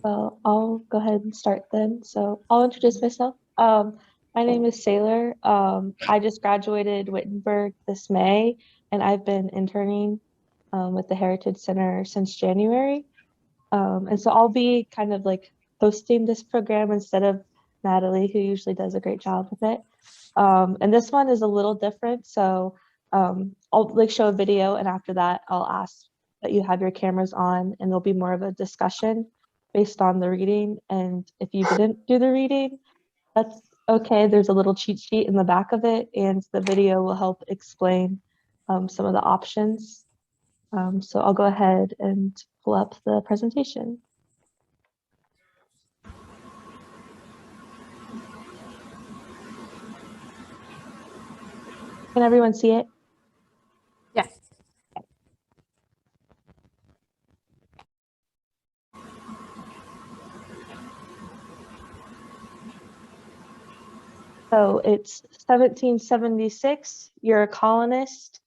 Well, I'll go ahead and start then. So I'll introduce myself. My name is Sailor. I just graduated Wittenberg this May, and I've been interning with the Heritage Center since January. And so I'll be kind of like hosting this program instead of Natalie, who usually does a great job with it. And this one is a little different. So I'll like show a video, and after that, I'll ask that you have your cameras on, and there'll be more of a discussion based on the reading. And if you didn't do the reading, that's okay. There's a little cheat sheet in the back of it, and the video will help explain some of the options. So I'll go ahead and pull up the presentation. Can everyone see it? Yes. So it's 1776, you're a colonist.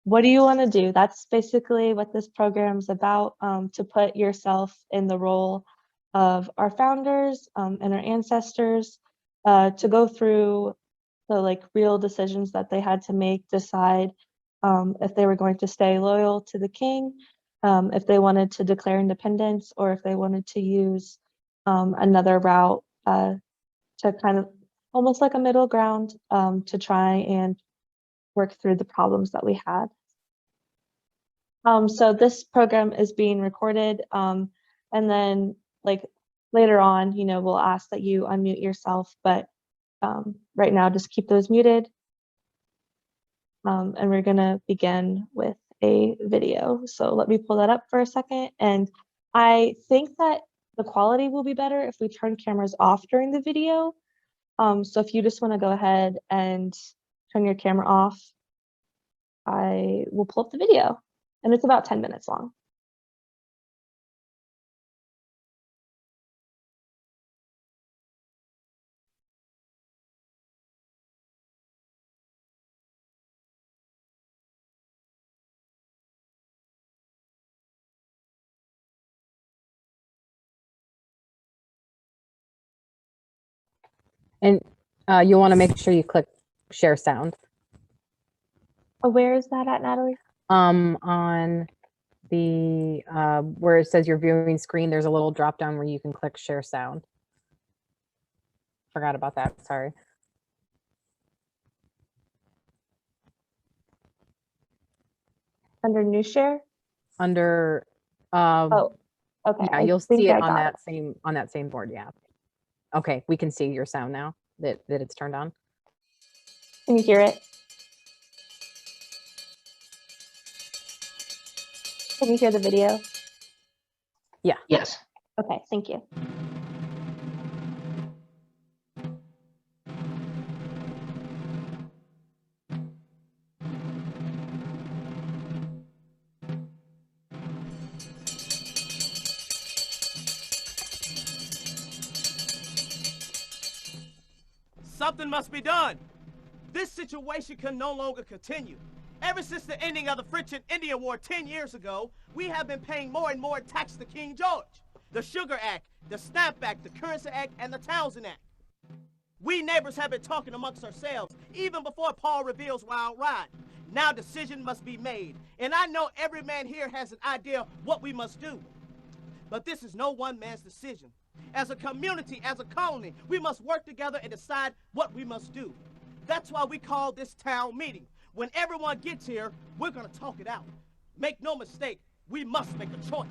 What do you want to do? That's basically what this program's about, to put yourself in the role of our founders and our ancestors, to go through the like real decisions that they had to make, decide if they were going to stay loyal to the king, if they wanted to declare independence, or if they wanted to use another route to kind of almost like a middle ground to try and work through the problems that we had. So this program is being recorded, and then like later on, we'll ask that you unmute yourself, but right now just keep those muted. And we're gonna begin with a video. So let me pull that up for a second. And I think that the quality will be better if we turn cameras off during the video. So if you just want to go ahead and turn your camera off, I will pull up the video, and it's about 10 minutes long. And you'll want to make sure you click share sound. Oh, where is that at, Natalie? On the where it says your viewing screen, there's a little drop down where you can click share sound. Forgot about that. Sorry. Under new share? Under Oh, okay. yeah, you'll see it on that same board. Yeah. Okay, we can see your sound now that it's turned on. Can you hear it? Can you hear the video? Yeah. Yes. Okay, thank you. Something must be done. This situation can no longer continue. Ever since the ending of the French and Indian War 10 years ago, we have been paying more and more tax to King George. The Sugar Act, the Stamp Act, the Currency Act, and the Townsend Act. We neighbors have been talking amongst ourselves, even before Paul reveals Wild Ride. Now decision must be made, and I know every man here has an idea what we must do. But this is no one man's decision. As a community, as a colony, we must work together and decide what we must do. That's why we call this town meeting. When everyone gets here, we're gonna talk it out. Make no mistake, we must make a choice.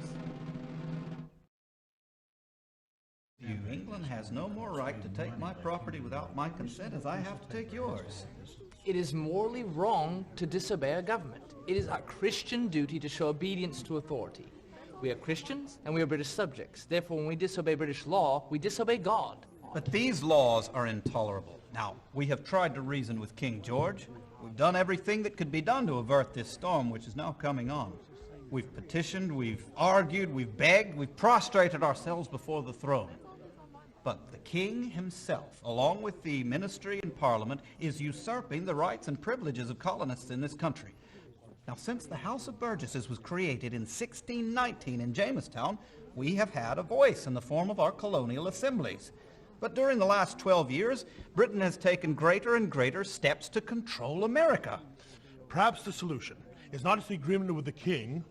New England has no more right to take my property without my consent as I have to take yours. It is morally wrong to disobey a government. It is our Christian duty to show obedience to authority. We are Christians and we are British subjects. Therefore, when we disobey British law, we disobey God. But these laws are intolerable. Now, we have tried to reason with King George. We've done everything that could be done to avert this storm which is now coming on. We've petitioned, we've argued, we've begged, we've prostrated ourselves before the throne. But the king himself, along with the ministry and parliament, is usurping the rights and privileges of colonists in this country. Now, since the House of Burgesses was created in 1619 in Jamestown, We have had a voice in the form of our colonial assemblies. But during the last 12 years, Britain has taken greater and greater steps to control America. Perhaps the solution is not to seek agreement with the king,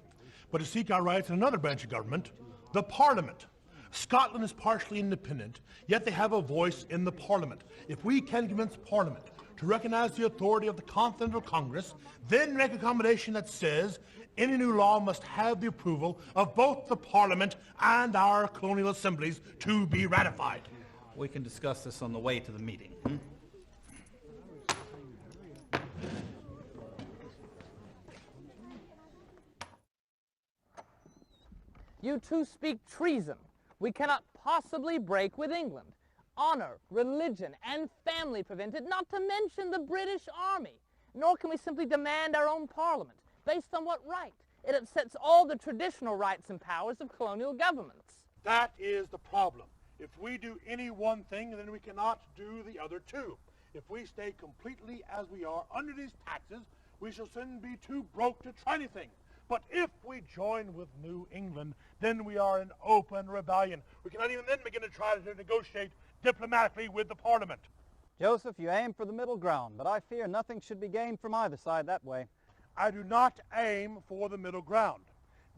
but to seek our rights in another branch of government, the Parliament. Scotland is partially independent, yet they have a voice in the Parliament. If we can convince Parliament to recognize the authority of the Continental Congress, then make a accommodation that says any new law must have the approval of both the Parliament and our colonial assemblies to be ratified. We can discuss this on the way to the meeting. You two speak treason. We cannot possibly break with England. Honor, religion, and family prevented, not to mention the British Army. Nor can we simply demand our own parliament. Based on what right? It upsets all the traditional rights and powers of colonial governments. That is the problem. If we do any one thing, then we cannot do the other two. If we stay completely as we are under these taxes, we shall soon be too broke to try anything. But if we join with New England, then we are in open rebellion. We cannot even then begin to try to negotiate diplomatically with the Parliament. Joseph, you aim for the middle ground, but I fear nothing should be gained from either side that way. I do not aim for the middle ground.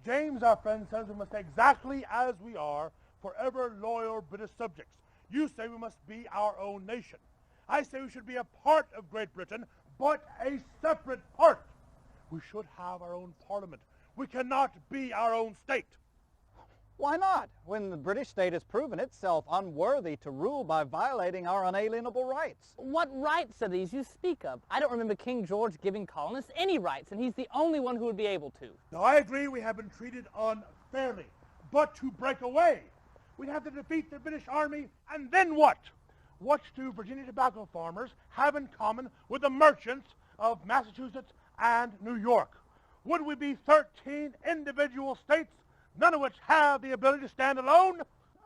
James, our friend, says we must stay exactly as we are, forever loyal British subjects. You say we must be our own nation. I say we should be a part of Great Britain, but a separate part. We should have our own parliament. We cannot be our own state. Why not, when the British state has proven itself unworthy to rule by violating our unalienable rights? What rights are these you speak of? I don't remember King George giving colonists any rights, and he's the only one who would be able to. Now, I agree we have been treated unfairly, but to break away, we'd have to defeat the British Army, and then what? What do Virginia tobacco farmers have in common with the merchants of Massachusetts and New York? Would we be 13 individual states, none of which have the ability to stand alone?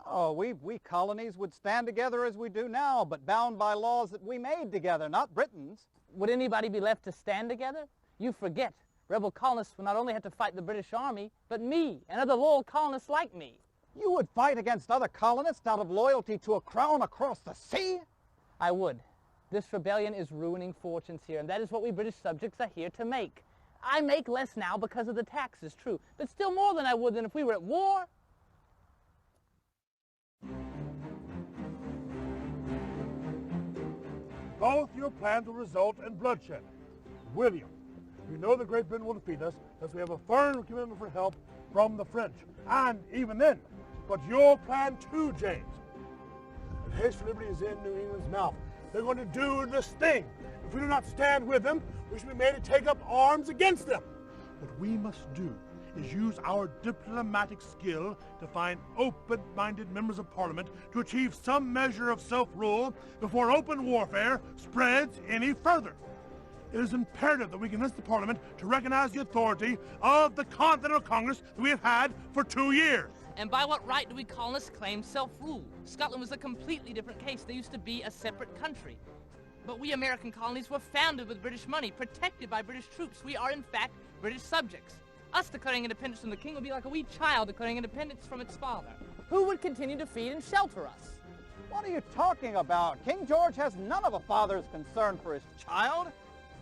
Oh, we colonies would stand together as we do now, but bound by laws that we made together, not Britain's. Would anybody be left to stand together? You forget. Rebel colonists would not only have to fight the British Army, but me and other loyal colonists like me. You would fight against other colonists out of loyalty to a crown across the sea? I would. This rebellion is ruining fortunes here, and that is what we British subjects are here to make. I make less now because of the taxes, true, but still more than I would than if we were at war. Both your plans will result in bloodshed. William, we know that Great Britain will defeat us, as we have a firm commitment for help from the French. And even then, but your plan too, James. The haste for liberty is in New England's mouth. They're going to do this thing. If we do not stand with them, we should be made to take up arms against them. What we must do is use our diplomatic skill to find open-minded members of Parliament to achieve some measure of self-rule before open warfare spreads any further. It is imperative that we convince the Parliament to recognize the authority of the Continental Congress that we have had for 2 years. And by what right do we colonists claim self-rule? Scotland was a completely different case. They used to be a separate country. But we American colonies were founded with British money, protected by British troops. We are, in fact, British subjects. Us declaring independence from the king would be like a wee child declaring independence from its father. Who would continue to feed and shelter us? What are you talking about? King George has none of a father's concern for his child.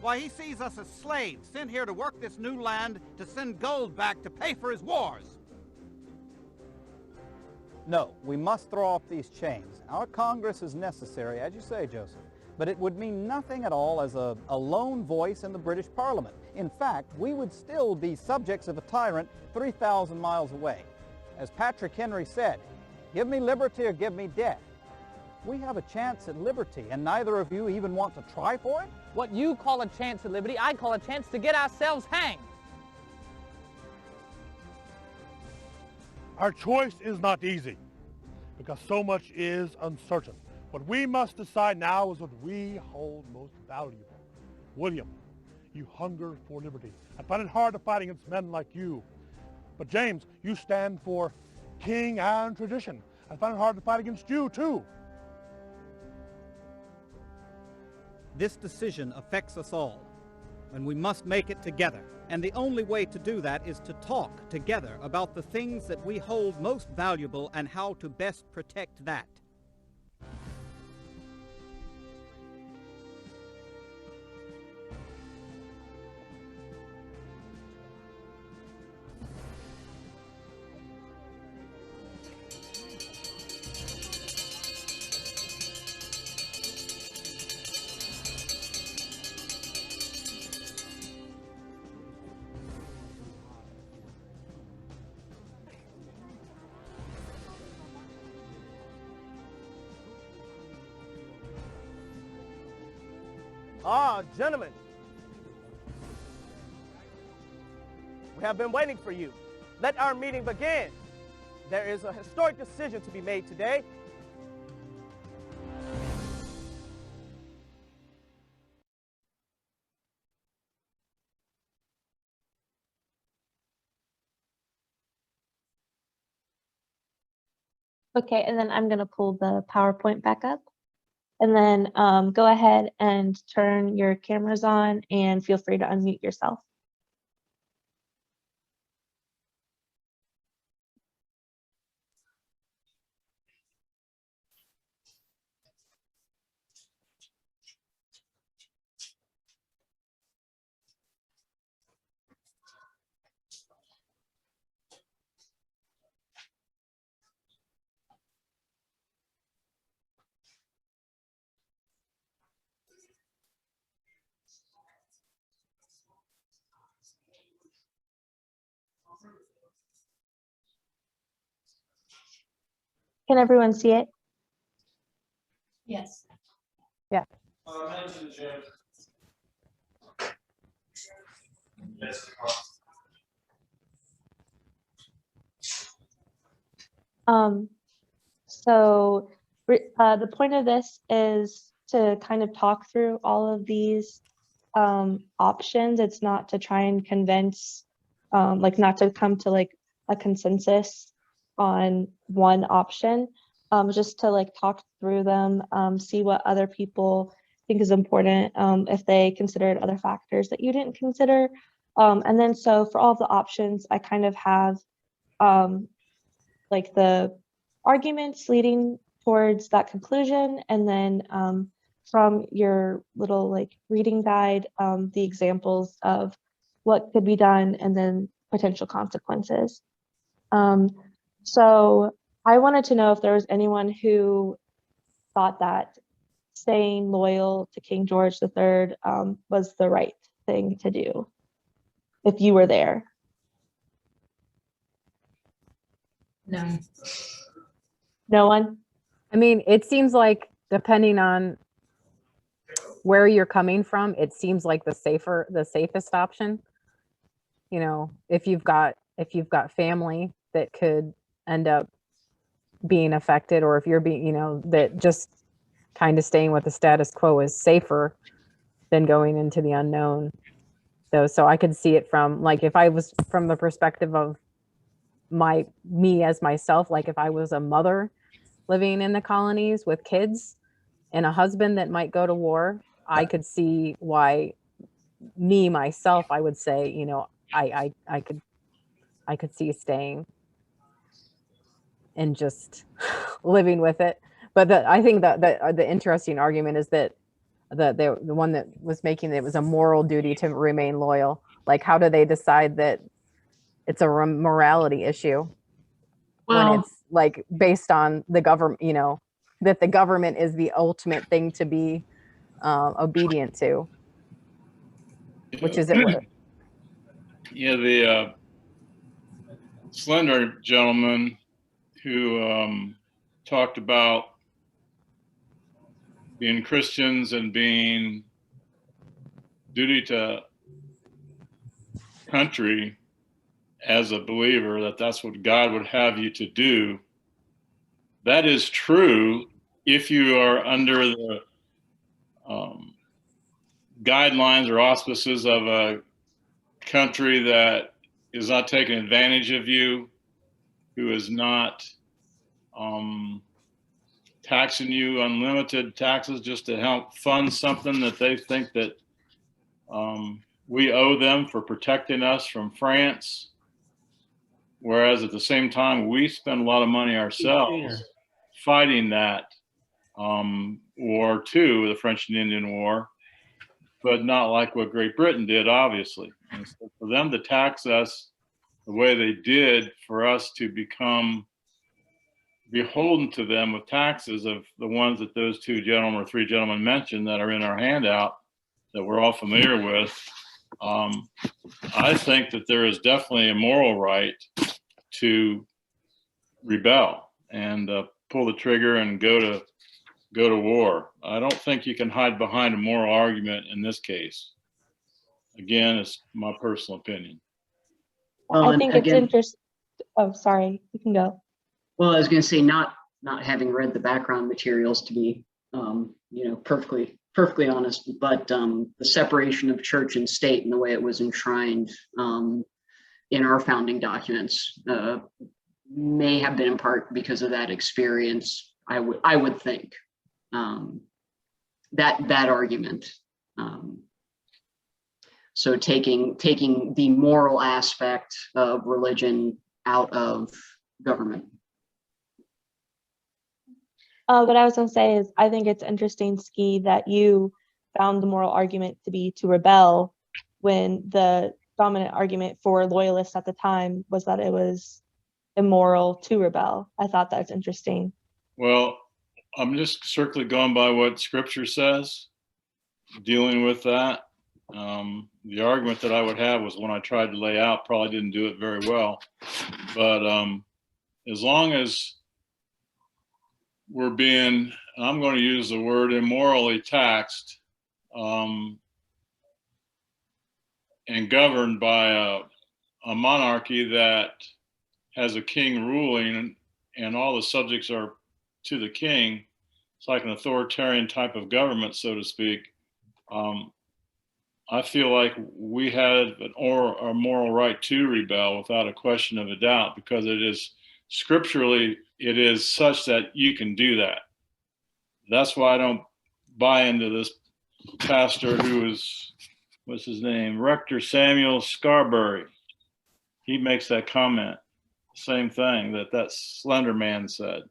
Why, he sees us as slaves, sent here to work this new land, to send gold back to pay for his wars. No, we must throw off these chains. Our Congress is necessary, as you say, Joseph, but it would mean nothing at all as a lone voice in the British Parliament. In fact, we would still be subjects of a tyrant 3,000 miles away. As Patrick Henry said, give me liberty or give me death. We have a chance at liberty, and neither of you even want to try for it? What you call a chance at liberty, I call a chance to get ourselves hanged. Our choice is not easy, because so much is uncertain. What we must decide now is what we hold most valuable. William, you hunger for liberty. I find it hard to fight against men like you. But James, you stand for king and tradition. I find it hard to fight against you, too. This decision affects us all, and we must make it together. And the only way to do that is to talk together about the things that we hold most valuable and how to best protect that. Ah, gentlemen. We have been waiting for you. Let our meeting begin. There is a historic decision to be made today. Okay, and then I'm going to pull the PowerPoint back up. And then go ahead and turn your cameras on and feel free to unmute yourself. Can everyone see it? Yes. Yeah. So the point of this is to kind of talk through all of these options. It's not to try and convince, like not to come to like a consensus on one option, just to like talk through them, see what other people think is important, if they considered other factors that you didn't consider. And then so for all of the options, I kind of have like the arguments leading towards that conclusion, and then from your little like reading guide, the examples of what could be done and then potential consequences. So I wanted to know if there was anyone who thought that staying loyal to King George III was the right thing to do if you were there. No. No one? I mean, it seems like depending on where you're coming from, it seems like the safest option. You know, if you've got family that could end up being affected, or if you're being, you know, that just kind of staying with the status quo is safer than going into the unknown. So I could see it from, like, if I was from the perspective of me as myself, like if I was a mother living in the colonies with kids and a husband that might go to war, I could see why myself, I would say, you know, I could see staying and just living with it. But I think that the interesting argument is that the one that was making it was a moral duty to remain loyal. Like, how do they decide that it's a morality issue when it's like based on the government, you know, that the government is the ultimate thing to be obedient to, which is it. Yeah, the slender gentleman who talked about being Christians and being duty to country as a believer, that's what God would have you to do. That is true if you are under the guidelines or auspices of a country that is not taking advantage of you, who is not taxing you unlimited taxes just to help fund something that they think that we owe them for protecting us from France, whereas at the same time, we spend a lot of money ourselves fighting that war too, the French and Indian War, but not like what Great Britain did, obviously. And so for them to tax us the way they did, for us to become beholden to them with taxes of the ones that those two gentlemen or three gentlemen mentioned that are in our handout that we're all familiar with, I think that there is definitely a moral right to rebel and pull the trigger and go to war. I don't think you can hide behind a moral argument in this case. Again, it's my personal opinion. Well, I think it's interesting. Oh, sorry, you can go. Well, I was going to say, not having read the background materials, to be perfectly honest, but the separation of church and state and the way it was enshrined in our founding documents may have been in part because of that experience. I would think that argument. So taking the moral aspect of religion out of government. What I was going to say is, I think it's interesting, Ski, that you found the moral argument to be to rebel when the dominant argument for loyalists at the time was that it was immoral to rebel. I thought that's interesting. Well, I'm just strictly going by what Scripture says, dealing with that. The argument that I would have was one I tried to lay out, probably didn't do it very well. But as long as we're being, I'm going to use the word immorally taxed and governed by a monarchy that has a king ruling and all the subjects are to the king, it's like an authoritarian type of government, so to speak. I feel like we have a moral right to rebel without a question of a doubt, because it is scripturally, it is such that you can do that. That's why I don't buy into this pastor who is, what's his name? Rector Samuel Scarberry. He makes that comment, same thing that slender man said.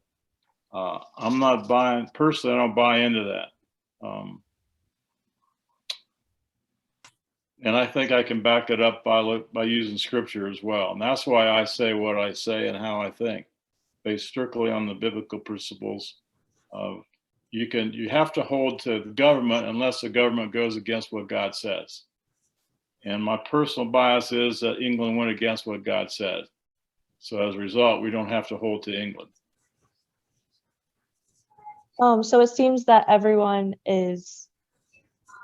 I'm not buying, personally, I don't buy into that. And I think I can back it up by using scripture as well. And that's why I say what I say and how I think, based strictly on the biblical principles of you have to hold to the government unless the government goes against what God says. And my personal bias is that England went against what God said. So as a result, we don't have to hold to England. So it seems that everyone is,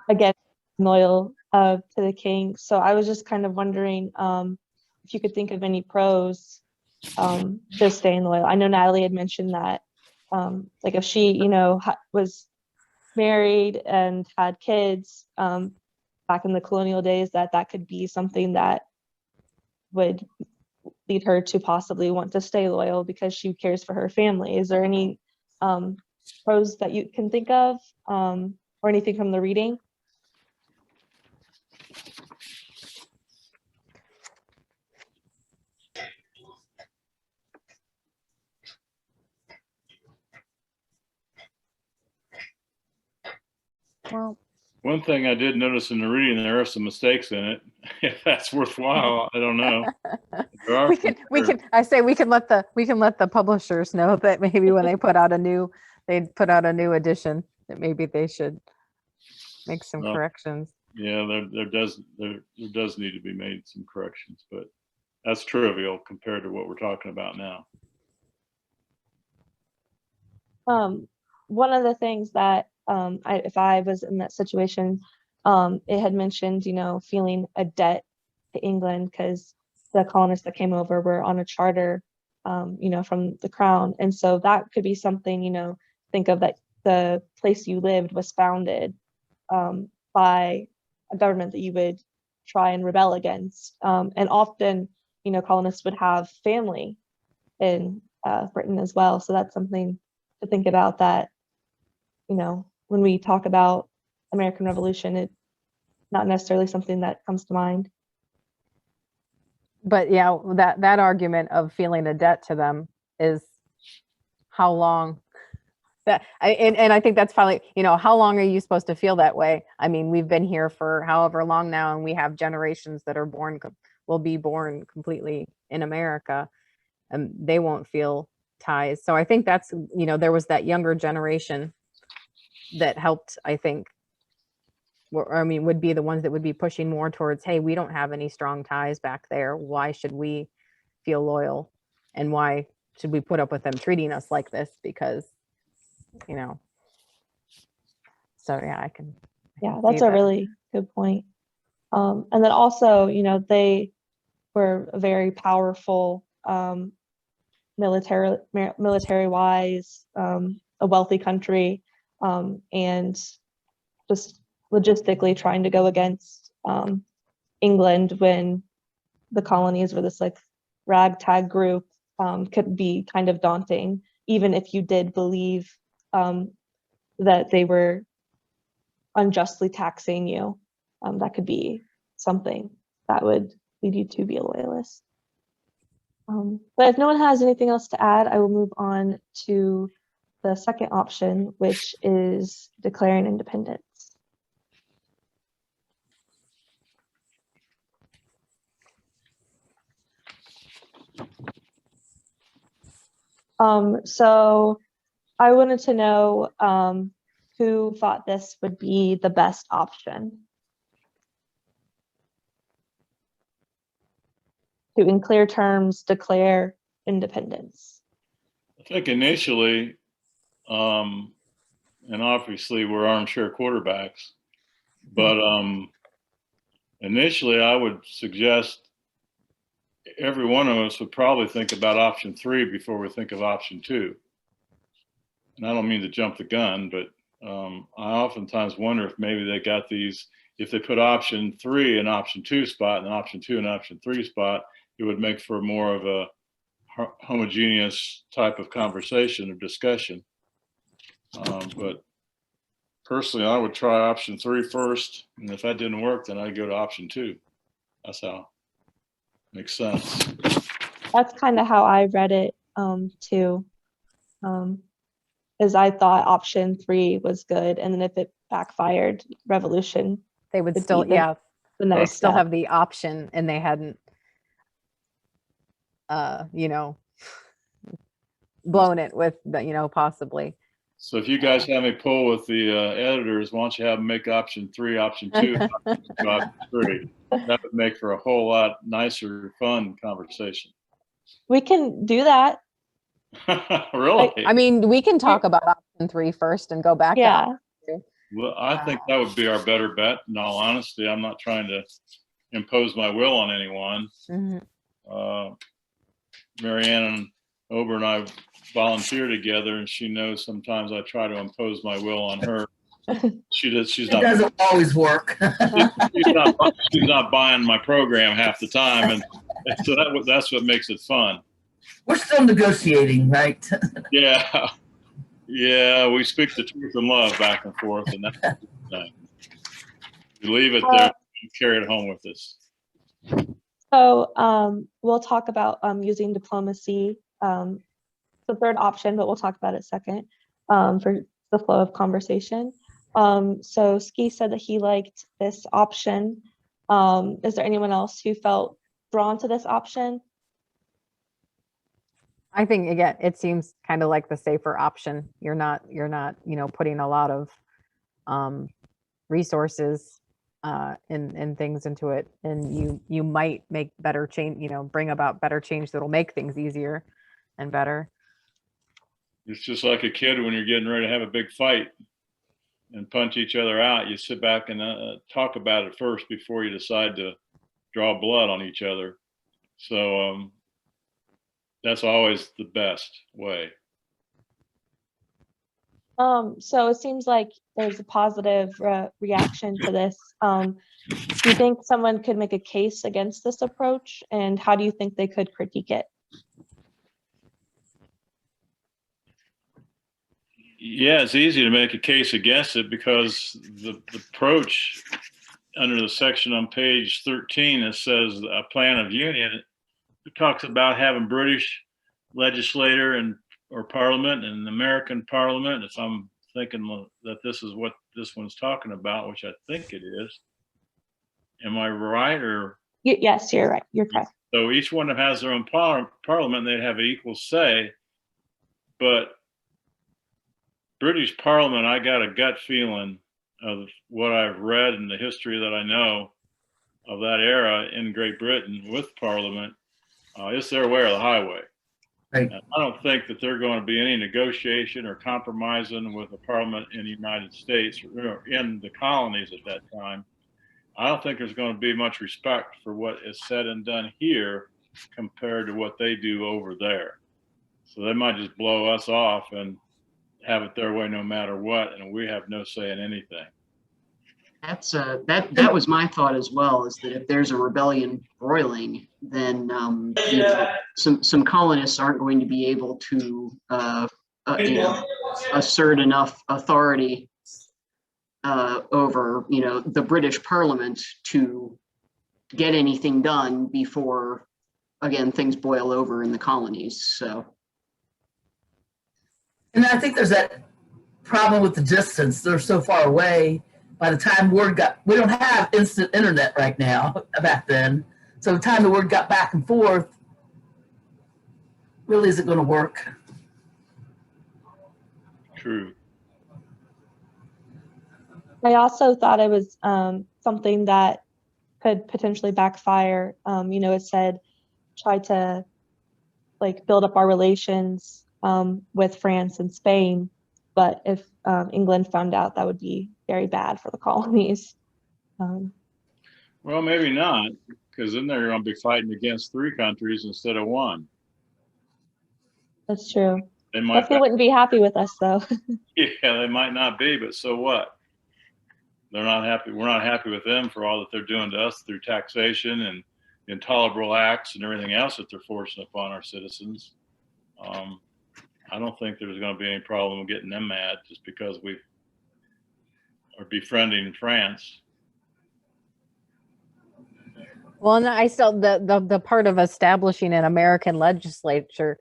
again, loyal to the king. So I was just kind of wondering if you could think of any pros to staying loyal. I know Natalie had mentioned that, like if she, was married and had kids back in the colonial days, that could be something that would lead her to possibly want to stay loyal because she cares for her family. Is there any pros that you can think of or anything from the reading? Well, one thing I did notice in the reading, there are some mistakes in it. If that's worthwhile, I don't know. we can let the publishers know that maybe when they put out a new edition, that maybe they should make some corrections. Yeah, there does need to be made some corrections, but that's trivial compared to what we're talking about now. One of the things that if I was in that situation, it had mentioned, feeling a debt to England because the colonists that came over were on a charter, from the crown. And so that could be something, think of that the place you lived was founded by a government that you would try and rebel against. And often, colonists would have family in Britain as well. So that's something to think about, that, when we talk about American Revolution, not necessarily something that comes to mind. But yeah, that argument of feeling a debt to them is how long and I think that's probably, how long are you supposed to feel that way? I mean, we've been here for however long now, and we have generations that are will be born completely in America, and they won't feel ties. So I think that's, there was that younger generation that helped, I think, would be the ones that would be pushing more towards, hey, we don't have any strong ties back there. Why should we feel loyal? And why should we put up with them treating us like this? Because, so yeah, I can That's a really good point. And then also, they were a very powerful, military wise, a wealthy country, and just logistically trying to go against England when the colonies were this like ragtag group could be kind of daunting, even if you did believe that they were unjustly taxing you. That could be something that would lead you to be a loyalist. But if no one has anything else to add, I will move on to the second option, which is declaring independence. So I wanted to know who thought this would be the best option. To, in clear terms, declare independence. I think initially, and obviously we're armchair quarterbacks, but initially I would suggest every one of us would probably think about option 3 before we think of option 2. And I don't mean to jump the gun, but I oftentimes wonder if maybe they got these, if they put option 3 in option 2 spot and option 2 in option 3 spot, it would make for more of a homogeneous type of conversation or discussion. But personally, I would try option 3 first. And if that didn't work, then I'd go to option 2. That's how it makes sense. That's kind of how I read it too. Is I thought option 3 was good. And then if it backfired, revolution. They would still, the next step. still have the option, and they hadn't blown it with the, possibly. So if you guys have me pull with the editors, why don't you have them make option 3, option 2, option 3. That would make for a whole lot nicer, fun conversation. We can do that. Really? I mean, we can talk about option 3 first and go back. Yeah. To well, I think that would be our better bet. In all honesty, I'm not trying to impose my will on anyone. Mm-hmm. Marianne and Ober and I volunteer together, and she knows sometimes I try to impose my will on her. She does. She's not. It doesn't always work. she's not buying my program half the time, and so that's what makes it fun. We're still negotiating, right? Yeah, we speak the truth and love back and forth, and that's a good thing. We leave it there and carry it home with us. So we'll talk about using diplomacy, the third option, but we'll talk about it second for the flow of conversation. So Ski said that he liked this option. Is there anyone else who felt drawn to this option? I think, again, it seems kind of like the safer option. You're not, putting a lot of resources and things into it, and you might make better change, bring about better change that'll make things easier and better. It's just like a kid when you're getting ready to have a big fight and punch each other out. You sit back and talk about it first before you decide to draw blood on each other. So that's always the best way. So it seems like there's a positive reaction to this. Do you think someone could make a case against this approach, and how do you think they could critique it? Yeah, it's easy to make a case against it because the approach under the section on page 13 that says a plan of union, it talks about having British legislator and or parliament and American parliament. If I'm thinking that this is what this one's talking about, which I think it is. Am I right? Or Yes, you're right. You're correct. so each one of them has their own parliament. They have equal say, but British Parliament, I got a gut feeling of what I've read and the history that I know of that era in Great Britain with Parliament. It's their way or the highway. Right. I don't think that there's going to be any negotiation or compromising with the Parliament in the United States or in the colonies at that time. I don't think there's going to be much respect for what is said and done here compared to what they do over there. So they might just blow us off and have it their way no matter what, and we have no say in anything. That's that was my thought as well, is that if there's a rebellion broiling, then you know, some colonists aren't going to be able to you know, assert enough authority over, you know, the British Parliament to get anything done before, again, things boil over in the colonies. So, And I think there's that problem with the distance. They're so far away. By the time word got, we don't have instant internet right now, back then. So the time the word got back and forth, really isn't going to work. True. I also thought it was something that could potentially backfire. You know, it said try to like build up our relations with France and Spain, but if England found out, that would be very bad for the colonies. Well, maybe not, because then they're going to be fighting against 3 countries instead of 1. That's true. They might. Definitely wouldn't be happy with us, though. Yeah, they might not be, but so what? They're not happy. We're not happy with them for all that they're doing to us through taxation and intolerable acts and everything else that they're forcing upon our citizens. I don't think there's going to be any problem getting them mad just because we are befriending France. Well, and I still the part of establishing an American legislature,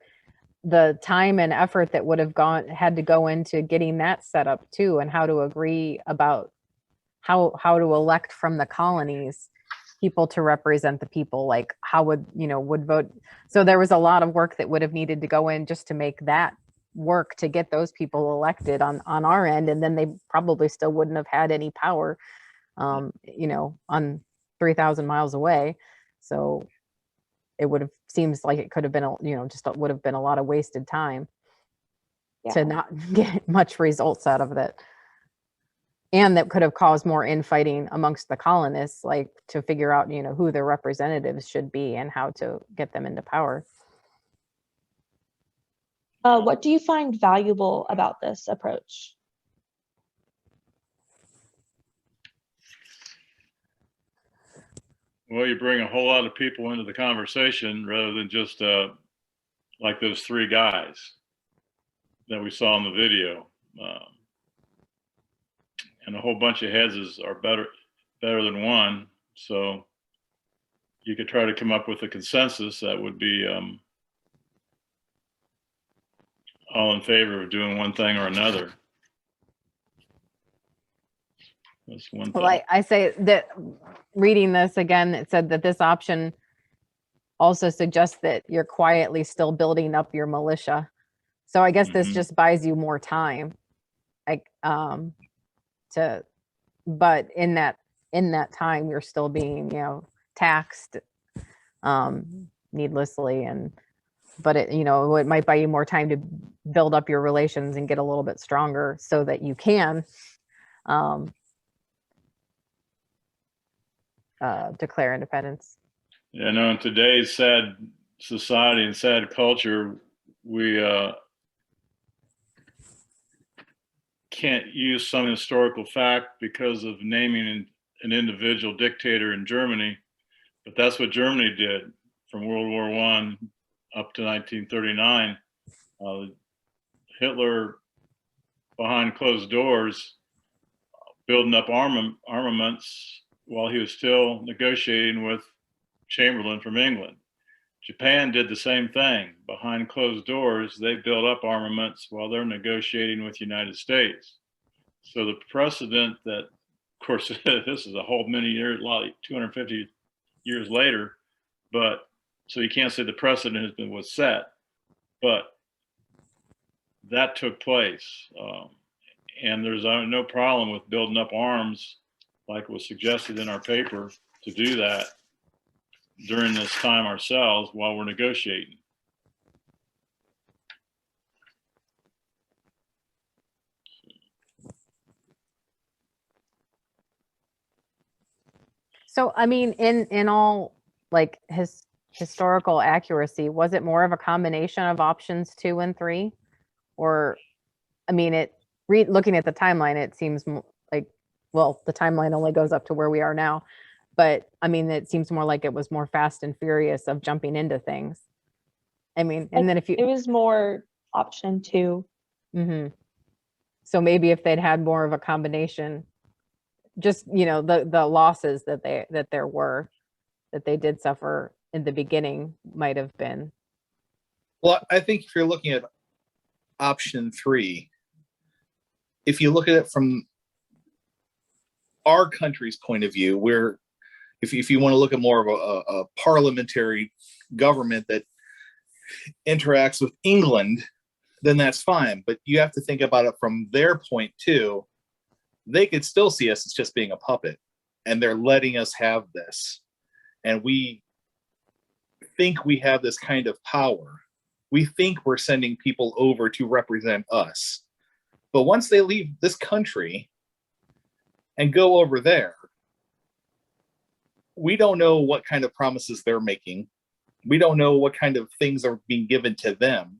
the time and effort that would have had to go into getting that set up too, and how to agree about how to elect from the colonies people to represent the people, like how would vote. So there was a lot of work that would have needed to go in just to make that work to get those people elected on our end, and then they probably still wouldn't have had any power on 3,000 miles away. So it would have seems like it could have been would have been a lot of wasted time to not get much results out of that. And that could have caused more infighting amongst the colonists, like to figure out, who their representatives should be and how to get them into power. What do you find valuable about this approach? Well, you bring a whole lot of people into the conversation rather than just like those 3 guys that we saw in the video. And a whole bunch of heads are better than one. So you could try to come up with a consensus that would be all in favor of doing one thing or another. That's one thing. Well, I say that reading this again, it said that this option also suggests that you're quietly still building up your militia. So I guess this just buys you more time. But in that time you're still being taxed needlessly, but it might buy you more time to build up your relations and get a little bit stronger so that you can declare independence. Yeah, no, in today's sad society and sad culture, we can't use some historical fact because of naming an individual dictator in Germany, but that's what Germany did from World War I up to 1939. Hitler, behind closed doors, building up armaments while he was still negotiating with Chamberlain from England. Japan did the same thing. Behind closed doors, they built up armaments while they're negotiating with the United States. So the precedent that, of course, this is a whole many years, 250 years later, but so you can't say the precedent was set, but that took place. And there's no problem with building up arms like was suggested in our paper to do that during this time ourselves while we're negotiating. So, I mean, in all like historical accuracy, was it more of a combination of options 2 and 3? Or, I mean, looking at the timeline, it seems like, well, the timeline only goes up to where we are now. But I mean, it seems more like it was more fast and furious of jumping into things. I mean, and then if you... It was more option 2. Mm-hmm. So maybe if they'd had more of a combination, just, you know, the losses that they did suffer in the beginning might have been. Well, I think if you're looking at option 3, if you look at it from our country's point of view, where if you want to look at more of a parliamentary government that interacts with England, then that's fine. But you have to think about it from their point too. They could still see us as just being a puppet, and they're letting us have this. And we think we have this kind of power. We think we're sending people over to represent us. But once they leave this country and go over there, we don't know what kind of promises they're making. We don't know what kind of things are being given to them.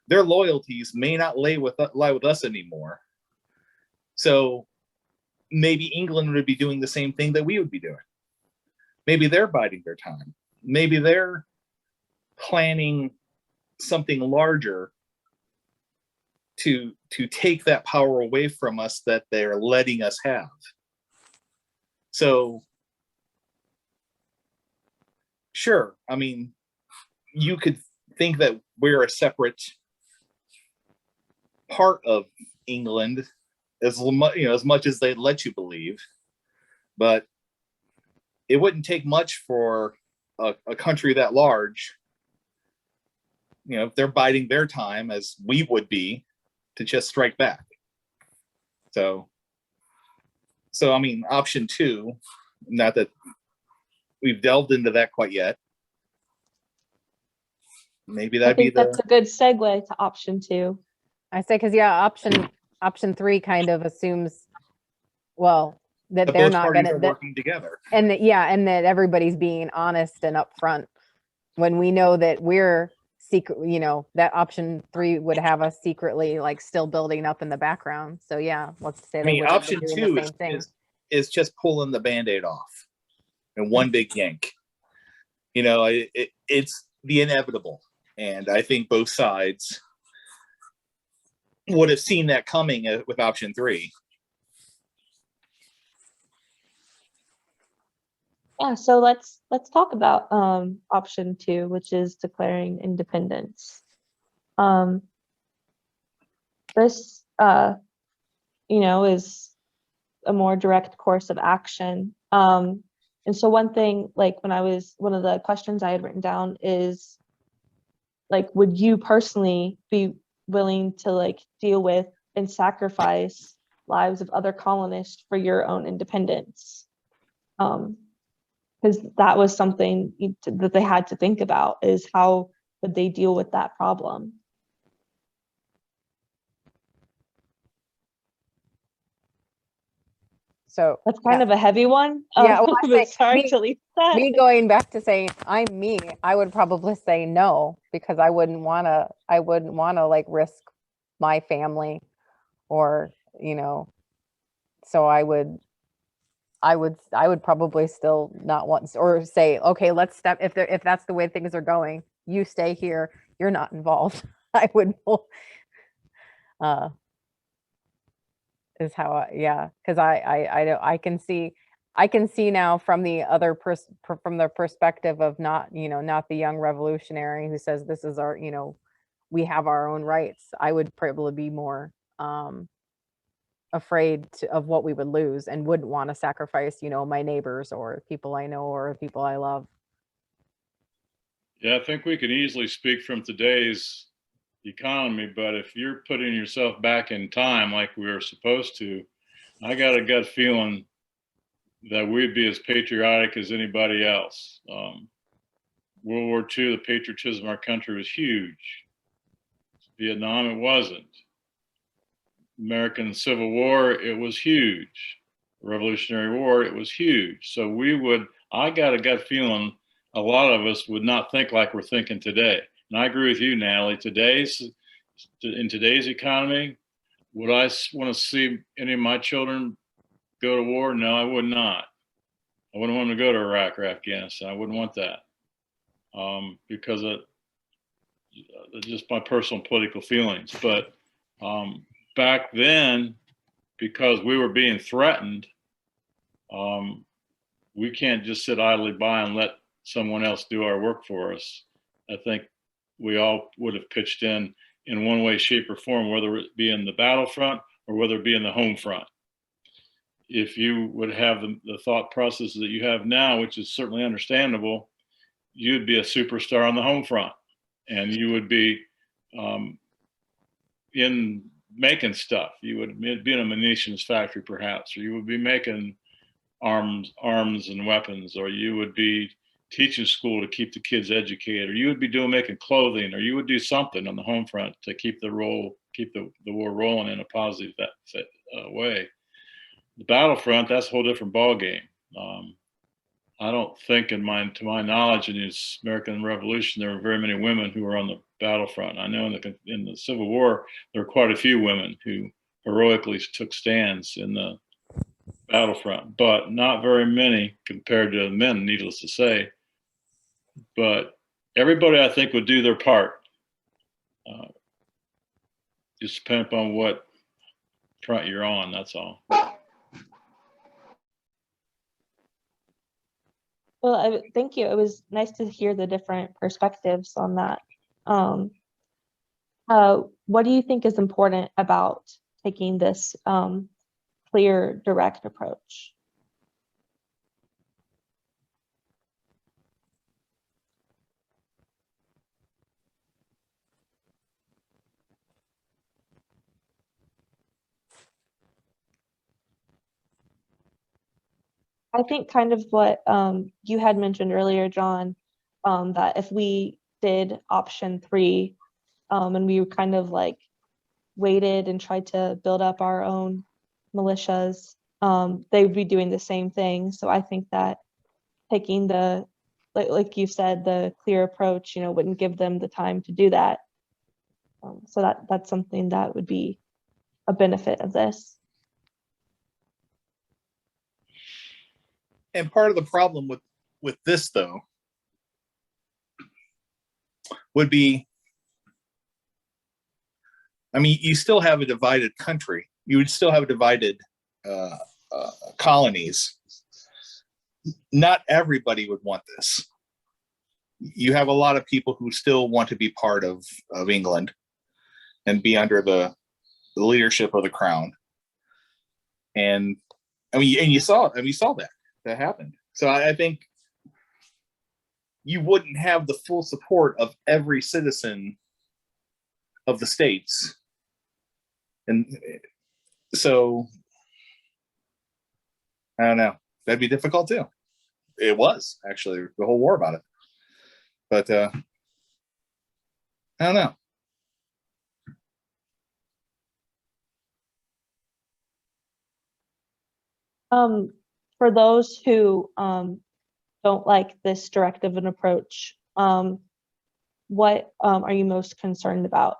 Their loyalties may not lie with us anymore. So maybe England would be doing the same thing that we would be doing. Maybe they're biding their time. Maybe they're planning something larger to take that power away from us that they're letting us have. So sure, I mean, you could think that we're a separate part of England as much as they'd let you believe, but it wouldn't take much for a country that large, you know, if they're biding their time as we would be, to just strike back. So I mean, option 2, not that we've delved into that quite yet. Maybe that'd be that's a good segue to option 2. I say, because yeah, option 3 kind of assumes, well, that they're not going to working together, and that everybody's being honest and upfront, when we know that we're secret, you know, that option 3 would have us secretly like still building up in the background. So yeah, let's say, I mean, option 2 is just pulling the Band-Aid off in one big yank. You know, it's the inevitable, and I think both sides would have seen that coming with option 3. Yeah, so let's talk about option 2, which is declaring independence. This you know, is a more direct course of action. And so one thing, like one of the questions I had written down is, like, would you personally be willing to like deal with and sacrifice lives of other colonists for your own independence? Because that was something that they had to think about, is how would they deal with that problem? So that's kind of a heavy one. Yeah, well, me going back to saying I would probably say no, because I wouldn't want to like risk my family, or, you know, so I would probably still not want, or say, okay, let's step, if that's the way things are going, you stay here, you're not involved. I would is how because I can see, I can see now from the other from the perspective of not, not the young revolutionary who says this is our, we have our own rights. I would probably be more afraid of what we would lose and wouldn't want to sacrifice, my neighbors or people I know or people I love. Yeah, I think we can easily speak from today's economy, but if you're putting yourself back in time like we were supposed to, I got a gut feeling that we'd be as patriotic as anybody else. World War II, the patriotism of our country was huge. Vietnam, it wasn't. American Civil War, it was huge. Revolutionary War, it was huge. So I got a gut feeling a lot of us would not think like we're thinking today. And I agree with you, Natalie. In today's economy, would I want to see any of my children go to war? No, I would not. I wouldn't want them to go to Iraq or Afghanistan. I wouldn't want that because of just my personal political feelings. But back then, because we were being threatened, we can't just sit idly by and let someone else do our work for us. I think we all would have pitched in one way, shape, or form, whether it be in the battlefront or whether it be in the home front. If you would have the thought processes that you have now, which is certainly understandable, you'd be a superstar on the home front, and you would be in making stuff. You would be in a munitions factory, perhaps, or you would be making arms and weapons, or you would be teaching school to keep the kids educated, or you would be making clothing, or you would do something on the home front to keep the war rolling in a positive way. The battlefront, that's a whole different ballgame. I don't think to my knowledge in the American Revolution, there were very many women who were on the battlefront. I know in the Civil War, there were quite a few women who heroically took stands in the battlefront, but not very many compared to the men, needless to say. But everybody, I think, would do their part. Just depend upon what front you're on, that's all. Well, thank you. It was nice to hear the different perspectives on that. What do you think is important about taking this clear, direct approach? I think kind of what you had mentioned earlier, John, that if we did option 3 and we kind of like waited and tried to build up our own militias, they would be doing the same thing. So I think that taking the, like you said, the clear approach, wouldn't give them the time to do that. So that's something that would be a benefit of this. And part of the problem with this, though, would be, I mean, you still have a divided country. You would still have divided colonies. Not everybody would want this. You have a lot of people who still want to be part of England and be under the leadership of the crown. And I mean, and you saw that happened. So I think you wouldn't have the full support of every citizen of the states. And so, I don't know, that'd be difficult too. It was actually the whole war about it. But I don't know. For those who don't like this directive and approach, what are you most concerned about?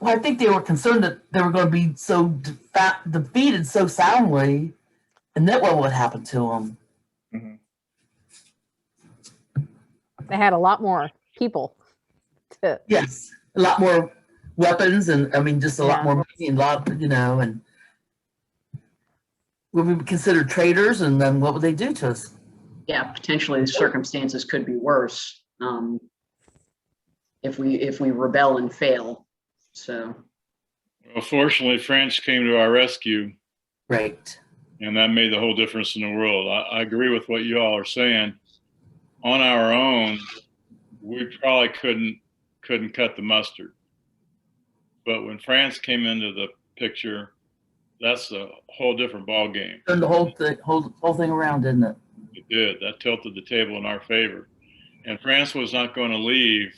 Well, I think they were concerned that they were going to be so defeated so soundly, and that what would happen to them. They had a lot more people Yes, a lot more weapons, and I mean, just a lot Yeah. more money, and a lot, and would we be considered traitors, and then what would they do to us? Yeah, potentially the circumstances could be worse if we rebel and fail. So, Well, fortunately, France came to our rescue. Right. And that made the whole difference in the world. I agree with what you all are saying. On our own, we probably couldn't cut the mustard. But when France came into the picture, that's a whole different ball game. Turned the whole thing around, didn't it? It did. That tilted the table in our favor. And France was not going to leave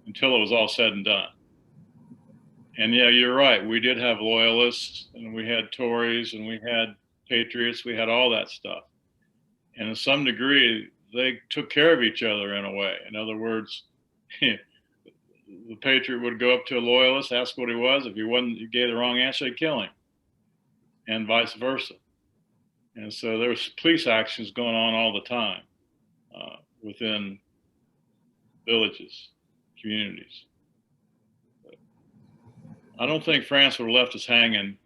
until it was all said and done. And yeah, you're right. We did have loyalists, and we had Tories, and we had patriots. We had all that stuff. And to some degree, they took care of each other in a way. In other words, the patriot would go up to a loyalist, ask what he was. If he gave the wrong answer, they'd kill him, and vice versa. And so there was police actions going on all the time within villages, communities. But I don't think France would have left us hanging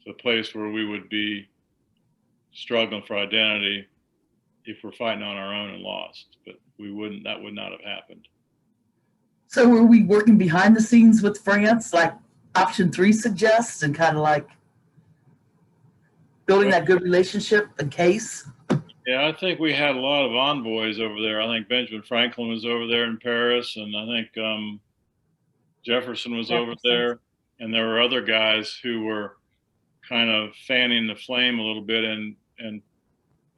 to a place where we would be struggling for identity if we're fighting on our own and lost. But that would not have happened. So were we working behind the scenes with France, like option 3 suggests, and kind of like building that good relationship in case? Yeah, I think we had a lot of envoys over there. I think Benjamin Franklin was over there in Paris, and I think Jefferson was over there. And there were other guys who were kind of fanning the flame a little bit and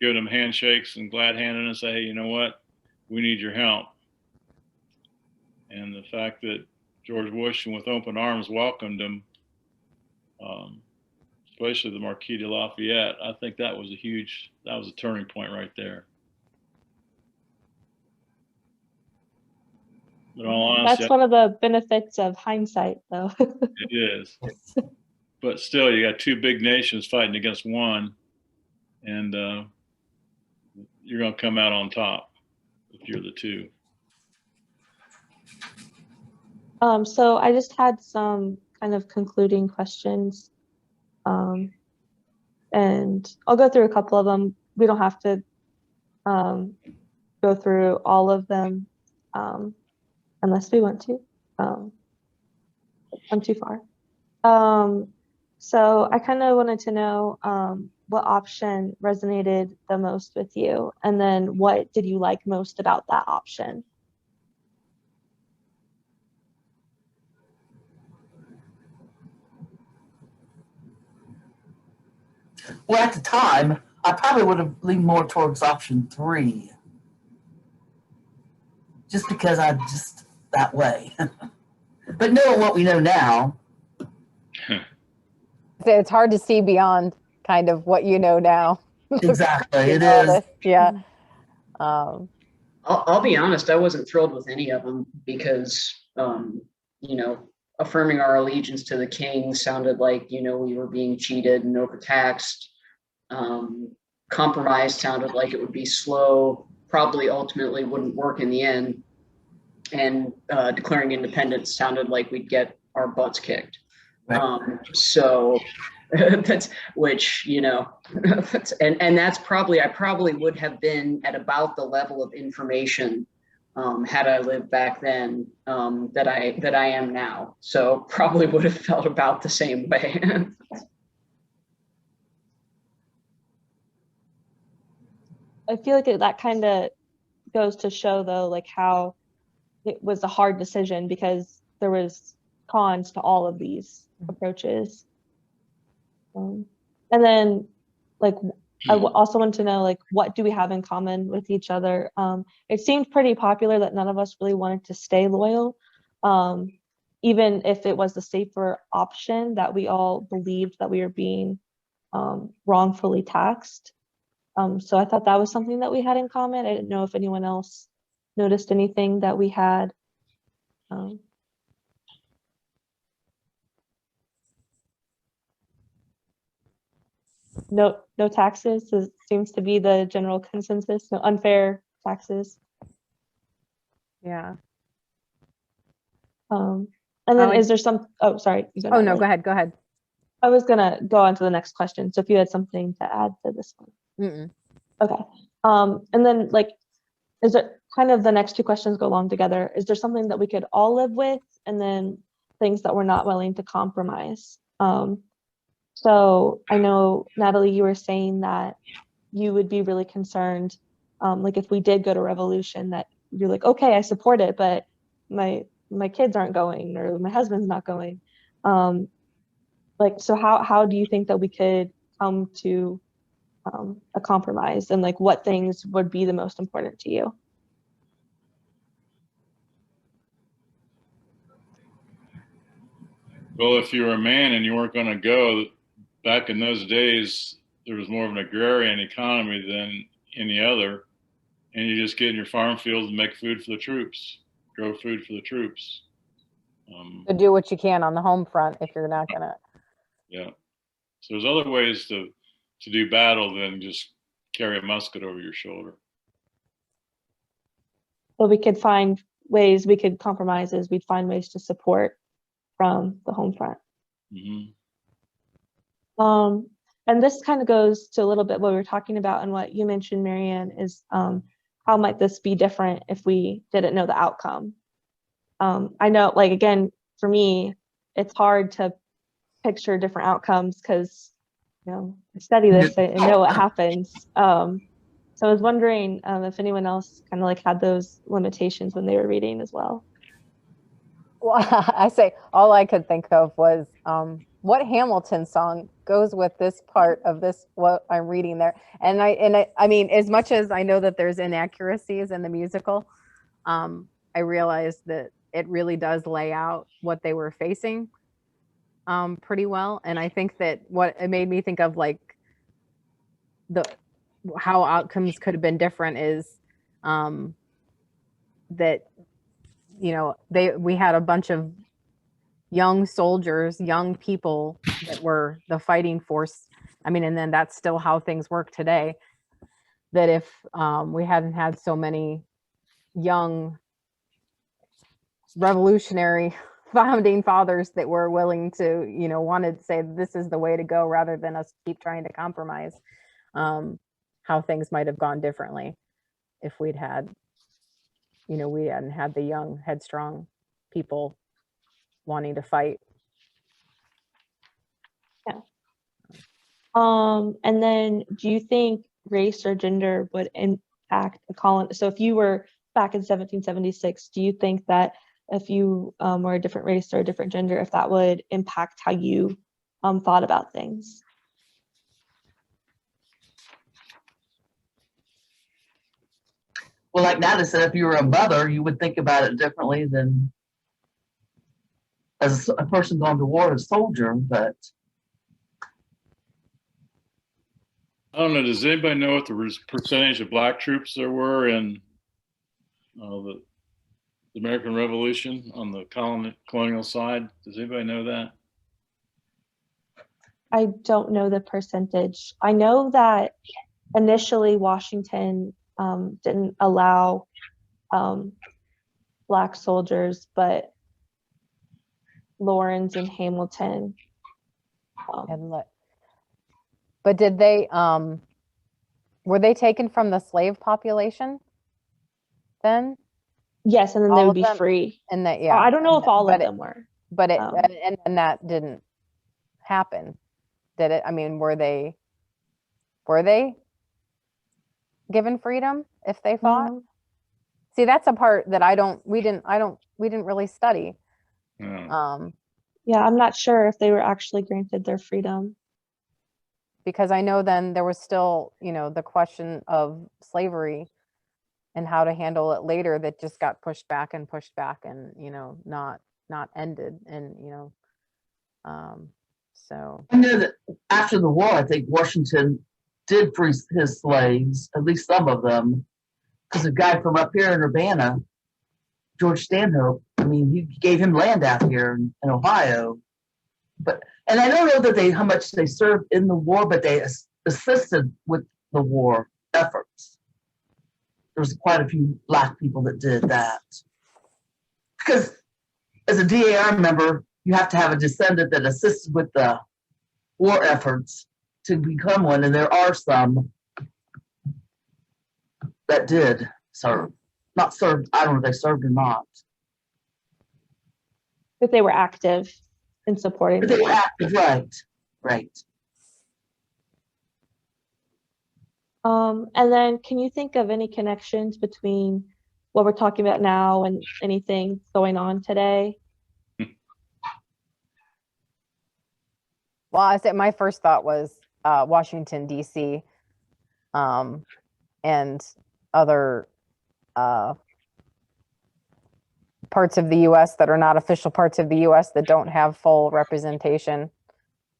giving them handshakes and glad handing and say, hey, you know what? We need your help. And the fact that George Washington with open arms welcomed him, especially the Marquis de Lafayette, I think that was a turning point right there. But all honesty, That's one of the benefits of hindsight, though. it is. But still, you got two big nations fighting against one, and you're going to come out on top if you're the two. So I just had some kind of concluding questions, and I'll go through a couple of them. We don't have to go through all of them unless we want to. I'm too far. So I kind of wanted to know what option resonated the most with you, and then what did you like most about that option? Well, at the time, I probably would have leaned more towards option 3. Just because I'm just that way. But knowing what we know now. It's hard to see beyond kind of what you know now. Exactly, it is. Yeah. I'll be honest, I wasn't thrilled with any of them because, affirming our allegiance to the king sounded like, we were being cheated and overtaxed. Compromise sounded like it would be slow, probably ultimately wouldn't work in the end. And declaring independence sounded like we'd get our butts kicked. Right. So that's which, and that's I probably would have been at about the level of information had I lived back then that I am now. So probably would have felt about the same way. I feel like that kind of goes to show, though, like how it was a hard decision because there was cons to all of these approaches. And then, like, I also want to know, like, what do we have in common with each other? It seemed pretty popular that none of us really wanted to stay loyal, even if it was the safer option, that we all believed that we were being wrongfully taxed. So I thought that was something that we had in common. I didn't know if anyone else noticed anything that we had. No taxes seems to be the general consensus. No unfair taxes. Yeah. And then Oh, is there some, oh, sorry. You Oh, no, Natalie. go ahead. Go ahead. I was gonna go on to the next question. So if you had something to add to this one. Mm-mm. Okay. And then like, is it kind of the next two questions go along together? Is there something that we could all live with, and then things that we're not willing to compromise? So I know, Natalie, you were saying that you would be really concerned, like if we did go to revolution, that you're like, okay, I support it, but my kids aren't going, or my husband's not going. Like, so how do you think that we could come to a compromise, and like what things would be the most important to you? Well, if you were a man and you weren't going to go, back in those days, there was more of an agrarian economy than any other. And you just get in your farm fields and make food for the troops, grow food for the troops. To do what you can on the home front if you're not gonna. Yeah. So there's other ways to do battle than just carry a musket over your shoulder. But we could find ways, we could compromises, we'd find ways to support from the home front. Mm-hmm. And this kind of goes to a little bit what we were talking about, and what you mentioned, Marianne, is how might this be different if we didn't know the outcome? I know, like, again, for me, it's hard to picture different outcomes because, you know, I study this, I know what happens. So I was wondering if anyone else kind of like had those limitations when they were reading as well. Well, I say all I could think of was what Hamilton song goes with this part of this, what I'm reading there. And I mean, as much as I know that there's inaccuracies in the musical, I realized that it really does lay out what they were facing pretty well. And I think that what it made me think of, like, how outcomes could have been different is that, you know, we had a bunch of young soldiers, young people that were the fighting force. I mean, and then that's still how things work today. That if we hadn't had so many young revolutionary founding fathers that were willing to, you know, wanted to say this is the way to go rather than us keep trying to compromise, how things might have gone differently if we'd had, you know, we hadn't had the young, headstrong people wanting to fight. Yeah. And then do you think race or gender would impact a colony? So if you were back in 1776, do you think that if you were a different race or a different gender, if that would impact how you thought about things? Well, like Natalie said, if you were a mother, you would think about it differently than as a person going to war, a soldier. But I don't know. Does anybody know what the percentage of black troops there were in the American Revolution on the colonial side? Does anybody know that? I don't know the percentage. I know that initially Washington didn't allow black soldiers, but Lawrence and Hamilton. But did they, were they taken from the slave population then? Yes, and then they would be free. And that, yeah. I don't know if all of them were. But it, and that didn't happen, did it? I mean, were they given freedom if they fought? See, that's a part that we didn't really study. Yeah, I'm not sure if they were actually granted their freedom. Because I know then there was still, you know, the question of slavery and how to handle it later that just got pushed back and, you know, not ended. And, you know, so. I know that after the war, I think Washington did free his slaves, at least some of them, because a guy from up here in Urbana, George Stanhope, I mean, he gave him land out here in Ohio. And I don't know that how much they served in the war, but they assisted with the war efforts. There was quite a few black people that did that. Because as a DAR member, you have to have a descendant that assisted with the war efforts to become one, and there are some that did serve. Not served, I don't know if they served or not. But they were active in supporting But they the were war. active, right, right. And then can you think of any connections between what we're talking about now and anything going on today? Well, I said my first thought was Washington, D.C. And other parts of the U.S. that are not official parts of the U.S. that don't have full representation,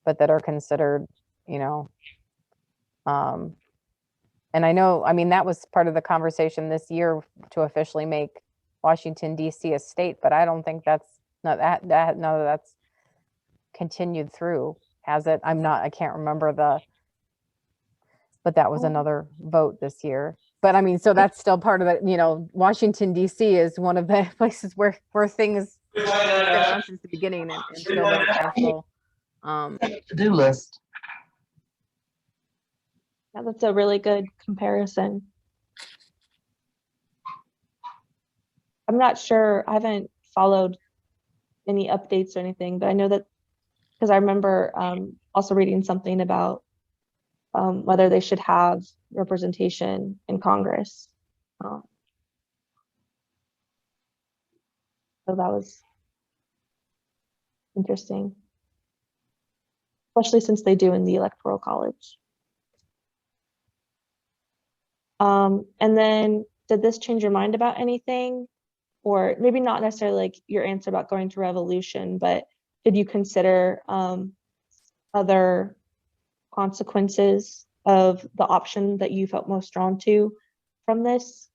but that are considered, you know, and I know, I mean, that was part of the conversation this year to officially make Washington, D.C. a state, but I don't think that's not that's continued through, has it? I can't remember but that was another vote this year. But I mean, so that's still part of it, you know, Washington, D.C. is one of the places where things have been on since the beginning and still very powerful. To-do list. Yeah, that's a really good comparison. I'm not sure, I haven't followed any updates or anything, but I know that because I remember also reading something about whether they should have representation in Congress. So that was interesting, especially since they do in the Electoral College. And then did this change your mind about anything? Or maybe not necessarily like your answer about going to revolution, but did you consider other consequences of the option that you felt most drawn to from this?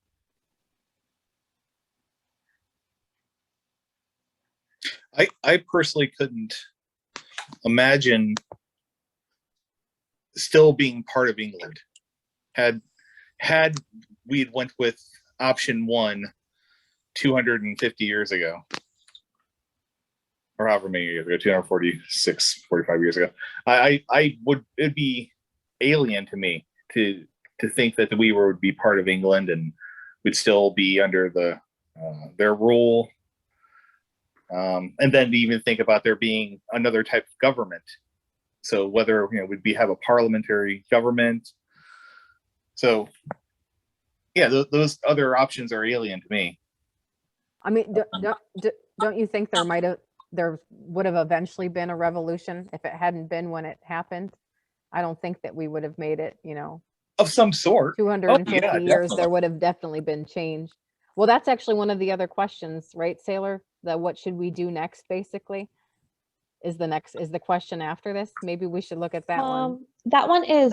I personally couldn't imagine still being part of England. Had we went with option 1 250 years ago, or however many years ago, 246, 45 years ago, it'd be alien to me to think that we would be part of England and would still be under their rule. And then to even think about there being another type of government. So whether, you know, would we have a parliamentary government? So yeah, those other options are alien to me. I mean, don't you think there would have eventually been a revolution if it hadn't been when it happened? I don't think that we would have made it, you know, of some sort. 250 years, definitely. there would have definitely been change. Well, that's actually one of the other questions, right, Sailor? The what should we do next, basically, is the question after this. Maybe we should look at that one. That one is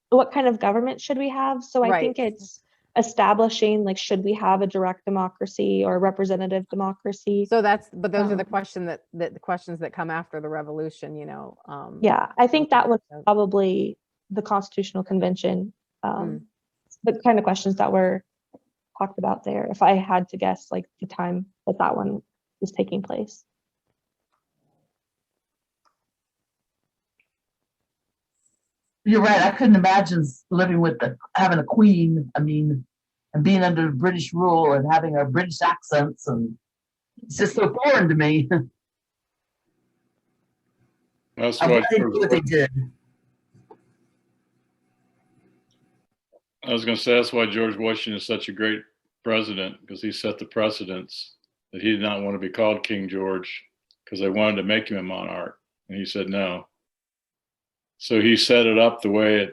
what kind of government should we have? So I think it's establishing, like, should we have a direct democracy or representative democracy? So but those are the questions that come after the revolution, you know. Yeah, I think that was probably the Constitutional Convention, the kind of questions that were talked about there, if I had to guess, like, the time that one was taking place. You're right. I couldn't imagine living with having a queen. I mean, and being under British rule and having our British accents, and it's just so foreign to me. That's what they did. I was going to say that's why George Washington is such a great president, because he set the precedents that he did not want to be called King George because they wanted to make him a monarch, and he said no. So he set it up the way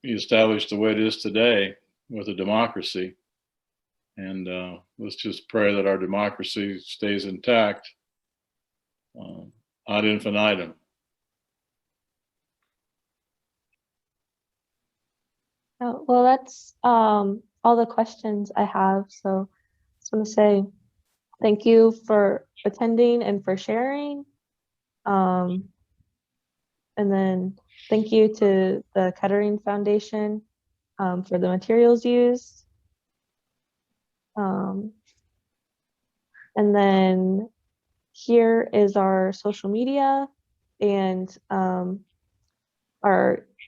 he established the way it is today with a democracy. And let's just pray that our democracy stays intact ad infinitum. Oh, well, that's all the questions I have. So I just want to say thank you for attending and for sharing. And then thank you to the Kettering Foundation for the materials used. And then here is our social media, and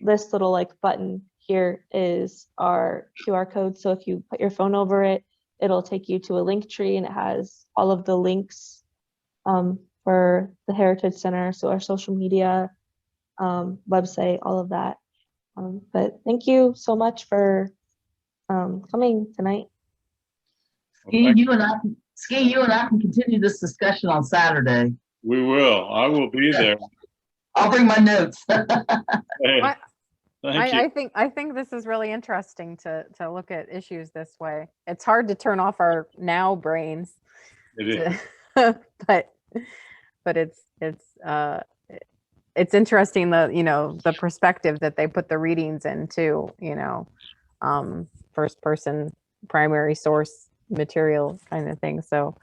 this little like button here is our QR code. So if you put your phone over it, it'll take you to a link tree, and it has all of the links for the Heritage Center, so our social media, website, all of that. But thank you so much for coming tonight. Ski, you and I can continue this discussion on Saturday. We will. I will be there. I'll bring my notes. Hey, thank you. I think this is really interesting to look at issues this way. It's hard to turn off our now brains, It is. but it's interesting the perspective that they put the readings into, first person primary source material kind of thing. So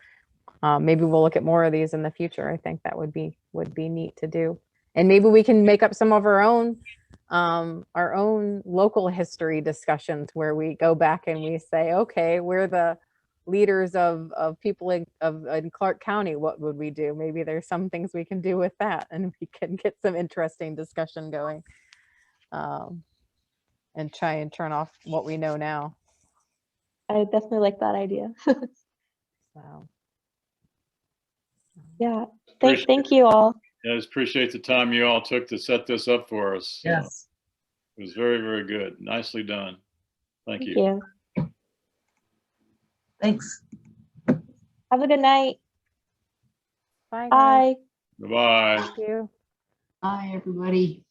maybe we'll look at more of these in the future. I think that would be neat to do, and maybe we can make up some of our own local history discussions where we go back and we say, okay, we're the leaders of people in Clark County. What would we do? Maybe there's some things we can do with that, and we can get some interesting discussion going, and try and turn off what we know now. I definitely like that idea. So yeah, thank you all. I just appreciate the time you all took to set this up for us. Yes. It was very, very good. Nicely done. Thank you. Thank you. Thanks. Have a good night. Bye. Bye. Bye-bye. Thank you. Bye, everybody.